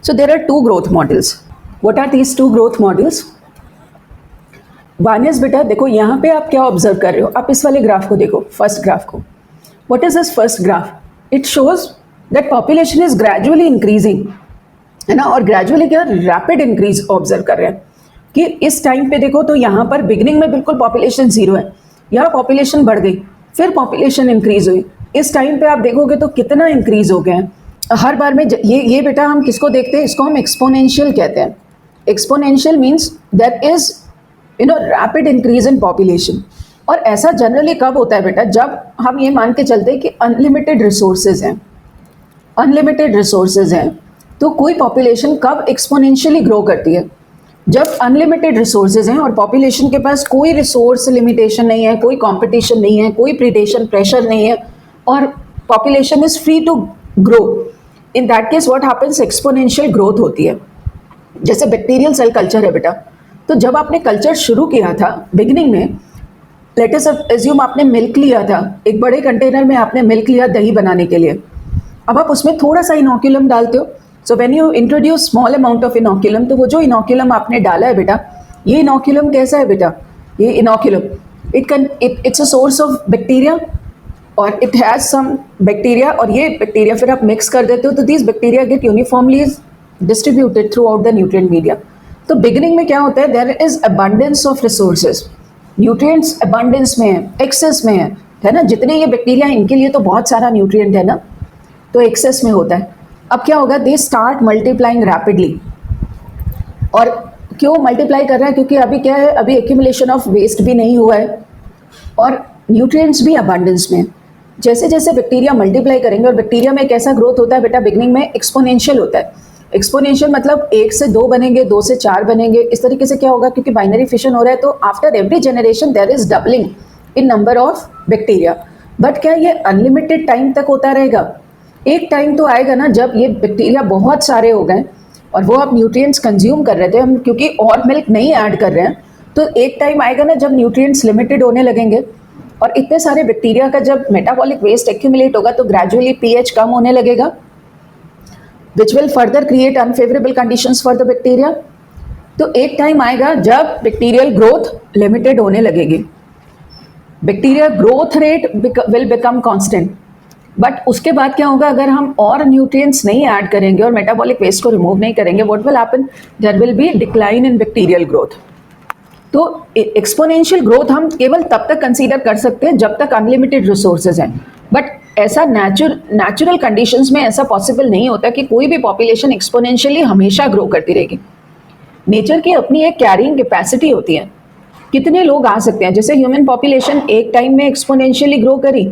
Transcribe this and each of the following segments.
So there are two growth models. What are these two growth models? One is बेटा देखो यहाँ पे आप क्या ऑब्जर्व कर रहे हो, आप इस वाले ग्राफ को देखो, फर्स्ट ग्राफ को. What is this first graph? It shows that population is gradually increasing, है ना, और gradually क्या रैपिड इंक्रीज ऑब्जर्व कर रहे हैं कि इस टाइम पे देखो तो यहाँ पर बिगनिंग में बिल्कुल पॉपुलेशन जीरो है, यहाँ पॉपुलेशन बढ़ गई, फिर पॉपुलेशन इंक्रीज हुई. इस टाइम पे आप देखोगे तो कितना इंक्रीज हो गया है हर बार में. ये बेटा हम किसको देखते हैं, इसको हम एक्सपोनेंशियल कहते हैं. Exponential means that is rapid increase in population. और ऐसा जनरली कब होता है बेटा, जब हम ये मान के चलते हैं कि अनलिमिटेड रिसोर्सेज हैं, अनलिमिटेड रिसोर्सेज हैं. तो कोई पॉपुलेशन कब एक्सपोनेंशियली ग्रो करती है, जब अनलिमिटेड रिसोर्सेज हैं और पॉपुलेशन के पास कोई रिसोर्स लिमिटेशन नहीं है, कोई कंपटीशन नहीं है, कोई प्रीडेशन प्रेशर नहीं है, और population is free to grow. In that case what happens, exponential growth होती है. जैसे बैक्टीरियल सेल कल्चर है बेटा, तो जब आपने कल्चर शुरू किया था बिगिनिंग में, लेट अस एज्यूम आपने मिल्क लिया था, एक बड़े कंटेनर में आपने मिल्क लिया दही बनाने के लिए. अब आप उसमें थोड़ा सा इनोक्यूलम डालते हो. So when you introduce small amount of inoculum, तो वो जो इनोक्यूलम आपने डाला है बेटा, ये इनोक्यूलम कैसा है बेटा, ये inoculum it's a source of bacteria और इट हैज़ सम बैक्टीरिया, और ये बैक्टीरिया फिर आप मिक्स कर देते हो तो these bacteria get uniformly distributed throughout the nutrient media. तो बिगिनिंग में क्या होता है, there is abundance of resources, nutrients abundance में है, एक्सेस में है ना. जितने ये बैक्टीरिया हैं इनके लिए तो बहुत सारा न्यूट्रिएंट है ना, तो एक्सेस में होता है. अब क्या होगा, दे स्टार्ट मल्टीप्लाइंग रैपिडली. और क्यों मल्टीप्लाई कर रहा है, क्योंकि अभी क्या है, अभी एक्यूमुलेशन ऑफ वेस्ट भी नहीं हुआ है और न्यूट्रिएंट्स भी अबंडेंस में. जैसे जैसे बैक्टीरिया मल्टीप्लाई करेंगे, और बैक्टीरिया में कैसा ग्रोथ होता है बेटा, बिगनिंग में एक्सपोनेंशियल होता है. एक्सपोनेंशियल मतलब 1 से 2 बनेंगे, 2 से 4 बनेंगे. इस तरीके से क्या होगा, क्योंकि बाइनरी फिशन हो रहा है, तो after every generation there is doubling in number of bacteria. But क्या ये अनलिमिटेड टाइम तक होता रहेगा? एक टाइम तो आएगा ना जब ये बैक्टीरिया बहुत सारे हो गए और वो आप न्यूट्रिएंट्स कंज्यूम कर रहे थे, हम क्योंकि और मिल्क नहीं ऐड कर रहे हैं, तो एक टाइम आएगा ना जब न्यूट्रिएंट्स लिमिटेड होने लगेंगे. और इतने सारे बैक्टीरिया का जब मेटाबॉलिक वेस्ट एक्यूमुलेट होगा तो ग्रेजुअली पीएच कम होने लगेगा, which will further create unfavorable conditions for the bacteria. तो एक टाइम आएगा जब बैक्टीरियल ग्रोथ लिमिटेड होने लगेगी, bacterial growth rate will become constant. But उसके बाद क्या होगा, अगर हम और न्यूट्रिएंट्स नहीं ऐड करेंगे और मेटाबॉलिक वेस्ट को रिमूव नहीं करेंगे, what will happen, there will be decline in bacterial growth. तो एक्सपोनेंशियल ग्रोथ हम केवल तब तक कंसीडर कर सकते हैं जब तक अनलिमिटेड रिसोर्सेज हैं. बट ऐसा नेचुरल कंडीशंस में ऐसा पॉसिबल नहीं होता कि कोई भी पॉपुलेशन एक्सपोनेंशियली हमेशा ग्रो करती रहेगी. नेचर की अपनी एक कैरिंग कैपेसिटी होती है, कितने लोग आ सकते हैं. जैसे ह्यूमन पॉपुलेशन एक टाइम में एक्सपोनेंशियली ग्रो करी,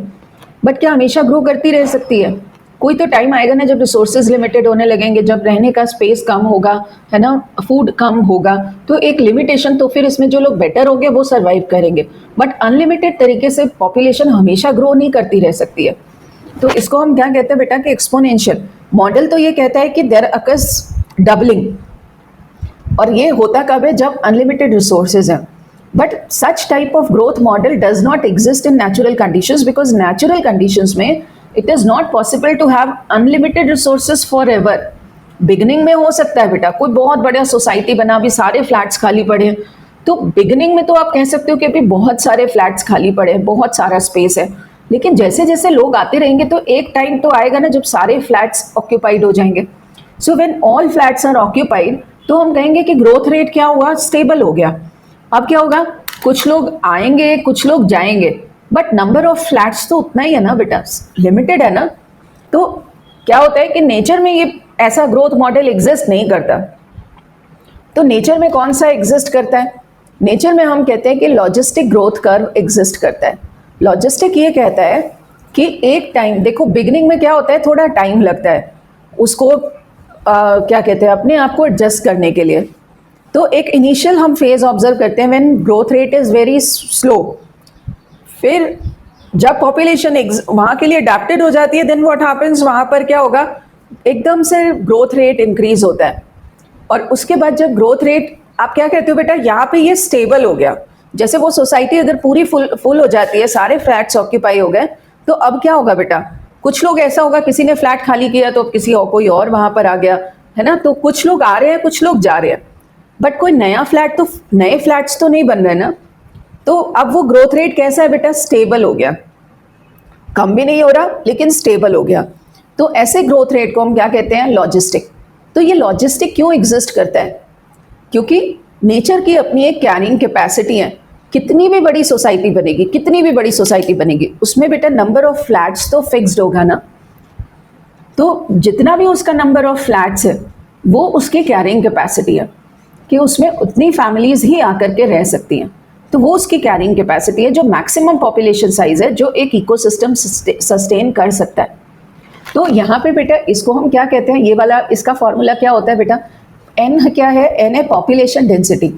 बट क्या हमेशा ग्रो करती रह सकती है? कोई तो टाइम आएगा ना जब रिसोर्सेज लिमिटेड होने लगेंगे, जब रहने का स्पेस कम होगा, है ना, फूड कम होगा, तो एक लिमिटेशन. तो फिर इसमें जो लोग बेटर होंगे वो सर्वाइव करेंगे. बट अनलिमिटेड तरीके से पॉपुलेशन हमेशा ग्रो नहीं करती रह सकती है. तो इसको हम क्या कहते हैं बेटा कि एक्सपोनेंशियल मॉडल तो ये कहता है कि देयर अकर्स डबलिंग, और ये होता कब है, जब अनलिमिटेड रिसोर्सेज हैं. But such type of growth model does not exist in natural conditions, because natural conditions में it is not possible to have unlimited resources for ever. Beginning में हो सकता है बेटा, कोई बहुत बड़ा सोसाइटी बना, अभी सारे फ्लैट्स खाली पड़े हैं, तो बिगिनिंग में तो आप कह सकते हो कि अभी बहुत सारे फ्लैट्स खाली पड़े हैं, बहुत सारा स्पेस है. लेकिन जैसे जैसे लोग आते रहेंगे तो एक टाइम तो आएगा ना जब सारे फ्लैट्स ऑक्यूपाइड हो जाएंगे. So when all flats are occupied, तो हम कहेंगे कि ग्रोथ रेट क्या हुआ, स्टेबल हो गया. अब क्या होगा, कुछ लोग आएंगे, कुछ लोग जाएंगे, बट नंबर ऑफ फ्लैट्स तो उतना ही है ना बेटा, लिमिटेड है ना. तो क्या होता है कि नेचर में ये ऐसा ग्रोथ मॉडल एग्जिस्ट नहीं करता. तो नेचर में कौन सा एग्जिस्ट करता है, नेचर में हम कहते हैं कि लॉजिस्टिक ग्रोथ कर्व एग्जिस्ट करता है. लॉजिस्टिक ये कहता है कि एक टाइम, देखो बिगिनिंग में क्या होता है, थोड़ा टाइम लगता है उसको क्या कहते हैं, अपने आप को एडजस्ट करने के लिए. तो एक इनिशियल हम फेज ऑब्जर्व करते हैं when growth rate is very slow. फिर जब पॉपुलेशन वहाँ के लिए अडेप्टेड हो जाती है, देन व्हाट हैपेंस, वहाँ पर क्या होगा, एकदम से ग्रोथ रेट इंक्रीज होता है. और उसके बाद जब ग्रोथ रेट, आप क्या कहते हो बेटा, यहाँ पे ये स्टेबल हो गया. जैसे वो सोसाइटी अगर पूरी फुल हो जाती है, सारे फ्लैट्स ऑक्यूपाई हो गए, तो अब क्या होगा बेटा, कुछ लोग ऐसा होगा, किसी ने फ्लैट खाली किया तो किसी और कोई और वहाँ पर आ गया, है ना, तो कुछ लोग आ रहे हैं, कुछ लोग जा रहे हैं, बट कोई नया फ्लैट तो, नए फ्लैट्स तो नहीं बन रहे ना। तो अब वो ग्रोथ रेट कैसा है बेटा, स्टेबल हो गया, कम भी नहीं हो रहा लेकिन स्टेबल हो गया। तो ऐसे ग्रोथ रेट को हम क्या कहते हैं, लॉजिस्टिक। तो ये लॉजिस्टिक क्यों एग्जिस्ट करता है, क्योंकि नेचर की अपनी एक कैरिंग कैपेसिटी है। कितनी भी बड़ी सोसाइटी बनेगी, कितनी भी बड़ी सोसाइटी बनेगी, उसमें बेटा नंबर ऑफ फ्लैट्स तो फिक्स्ड होगा ना। तो जितना भी उसका नंबर ऑफ फ्लैट्स है वो उसकी कैरिंग कैपेसिटी है कि उसमें उतनी फैमिलीज ही आकर के रह सकती हैं। तो वो उसकी कैरिंग कैपेसिटी है, जो मैक्सिमम पॉपुलेशन साइज है जो एक इकोसिस्टम सस्टेन कर सकता है। तो यहाँ पे बेटा इसको हम क्या कहते हैं, ये वाला इसका फॉर्मूला क्या होता है बेटा, एन क्या है, एन है पॉपुलेशन डेंसिटी।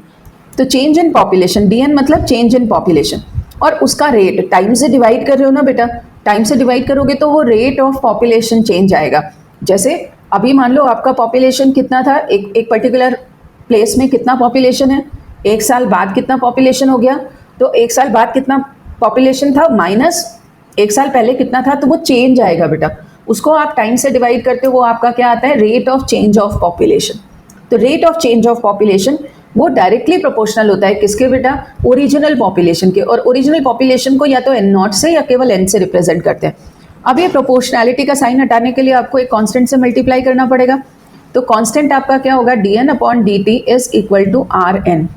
तो change in population, D N मतलब चेंज इन पॉपुलेशन, और उसका रेट टाइम से डिवाइड कर रहे हो ना बेटा, टाइम से डिवाइड करोगे तो वो रेट ऑफ पॉपुलेशन चेंज आएगा। जैसे अभी मान लो आपका पॉपुलेशन कितना था, एक पर्टिकुलर प्लेस में कितना पॉपुलेशन है, एक साल बाद कितना पॉपुलेशन हो गया, तो एक साल बाद कितना पॉपुलेशन था माइनस एक साल पहले कितना था, तो वो चेंज आएगा बेटा। उसको आप टाइम से डिवाइड करते हो, वो आपका क्या आता है, rate of change of population. तो rate of change of population वो डायरेक्टली प्रोपोर्शनल होता है किसके बेटा, ओरिजिनल पॉपुलेशन के। और ओरिजिनल पॉपुलेशन को या तो एन नॉट से या केवल एन से रिप्रेजेंट करते हैं। अब ये प्रोपोर्शनैलिटी का साइन हटाने के लिए आपको एक कांस्टेंट से मल्टीप्लाई करना पड़ेगा। तो कांस्टेंट आपका क्या होगा, D N upon D T is equal to R N.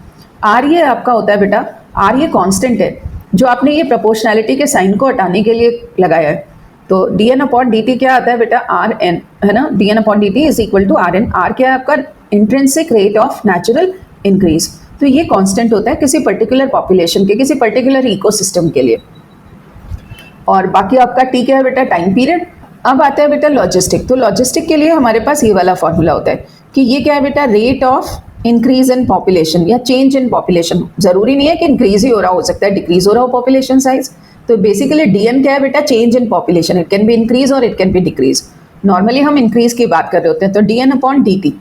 R ये आपका होता है बेटा, आर ये कांस्टेंट है जो आपने ये प्रोपोर्शनैलिटी के साइन को हटाने के लिए लगाया है। तो D N upon D T क्या आता है बेटा, आर एन, है ना, D N upon D T is equal to R N. R क्या है आपका, intrinsic rate of natural increase. तो ये कांस्टेंट होता है किसी पर्टिकुलर पॉपुलेशन के, किसी पर्टिकुलर इकोसिस्टम के लिए। और बाकी आपका टी क्या है बेटा, टाइम पीरियड। अब आता है बेटा लॉजिस्टिक। तो लॉजिस्टिक के लिए हमारे पास ये वाला फॉर्मूला होता है कि ये क्या है बेटा, rate of increase in population या चेंज इन पॉपुलेशन। जरूरी नहीं है कि इंक्रीज ही हो रहा, हो सकता है डिक्रीज हो रहा हो पॉपुलेशन साइज। तो बेसिकली डीएन क्या है बेटा, change in population. It can be increase और it can be decrease. Normally हम इंक्रीज की बात कर रहे होते हैं। तो डीएन अपॉन डी टी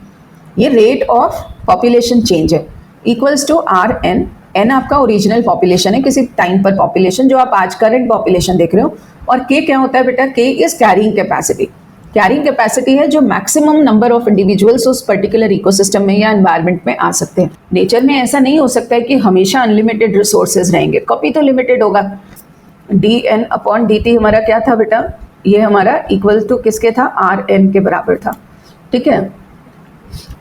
ये रेट ऑफ पॉपुलेशन चेंज है, equals to R N. N आपका ओरिजिनल पॉपुलेशन है, किसी टाइम पर पॉपुलेशन जो आप आज करंट पॉपुलेशन देख रहे हो। और के क्या होता है बेटा, के is carrying capacity. Carrying capacity है जो मैक्सिमम नंबर ऑफ इंडिविजुअल्स उस पर्टिकुलर इकोसिस्टम में या एनवायरनमेंट में आ सकते हैं। नेचर में ऐसा नहीं हो सकता है कि हमेशा अनलिमिटेड रिसोर्सेज रहेंगे, कभी तो लिमिटेड होगा। D N upon D T हमारा क्या था बेटा, ये हमारा इक्वल टू किसके था, आर एन के बराबर था। ठीक है,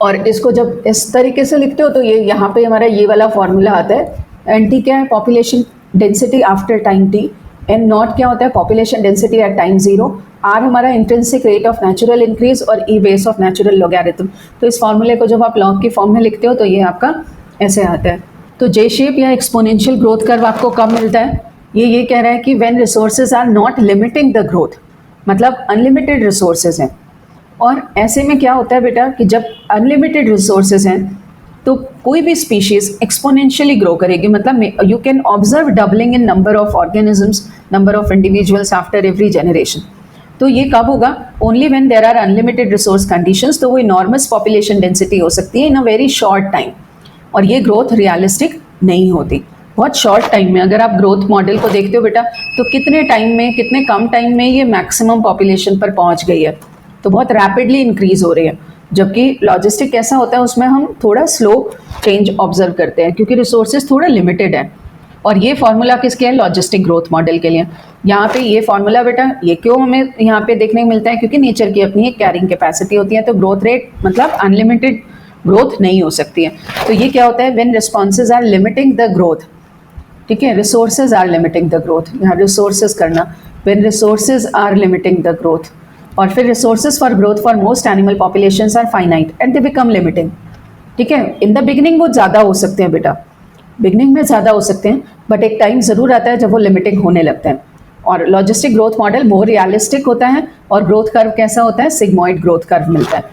और इसको जब इस तरीके से लिखते हो तो ये यहाँ पे हमारा ये वाला फॉर्मूला आता है। एन टी क्या है, population density after time T. N not क्या होता है, population density at time zero. R हमारा intrinsic rate of natural increase और e base of natural logarithm. तो इस फॉर्मूले को जब आप लॉग की फॉर्म में लिखते हो तो ये आपका ऐसे आता है। तो जे शेप या एक्सपोनेंशियल ग्रोथ कर्व आपको कब मिलता है, ये कह रहा है कि when resources are not limiting the growth, मतलब अनलिमिटेड रिसोर्सेज हैं। और ऐसे में क्या होता है बेटा कि जब अनलिमिटेड रिसोर्सेज हैं तो कोई भी स्पीशीज एक्सपोनेंशियली ग्रो करेगी। मतलब you can observe doubling in number of organisms, number of individuals after every generation. तो ये कब होगा, only when there are unlimited resource conditions. तो वो इनॉर्मस पॉपुलेशन डेंसिटी हो सकती है in a very short time, और ये ग्रोथ रियलिस्टिक नहीं होती। बहुत शॉर्ट टाइम में अगर आप ग्रोथ मॉडल को देखते हो बेटा तो कितने टाइम में, कितने कम टाइम में ये मैक्सिमम पॉपुलेशन पर पहुंच गई है, तो बहुत रैपिडली इंक्रीज हो रही है। जबकि लॉजिस्टिक कैसा होता है, उसमें हम थोड़ा स्लो चेंज ऑब्जर्व करते हैं क्योंकि रिसोर्सेज थोड़ा लिमिटेड है। और ये फॉर्मूला किसके है, लॉजिस्टिक ग्रोथ मॉडल के लिए। यहाँ पे ये फॉर्मूला बेटा ये क्यों हमें यहाँ पे देखने को मिलता है, क्योंकि नेचर की अपनी एक कैरिंग कैपेसिटी होती है। तो ग्रोथ रेट मतलब अनलिमिटेड ग्रोथ नहीं हो सकती है। तो ये क्या होता है, when responses are limiting the growth. ठीक है, resources are limiting the growth, यहाँ रिसोर्सेज करना, when resources are limiting the growth. और फिर resources for growth for most animal populations are finite and they become limiting. ठीक है, in the beginning वो ज़्यादा हो सकते हैं बेटा, बिगिनिंग में ज़्यादा हो सकते हैं, बट एक टाइम ज़रूर आता है जब वो लिमिटिंग होने लगते हैं। और logistic growth model more realistic होता है और ग्रोथ कर्व कैसा होता है, सिग्मॉइड ग्रोथ कर्व मिलता है।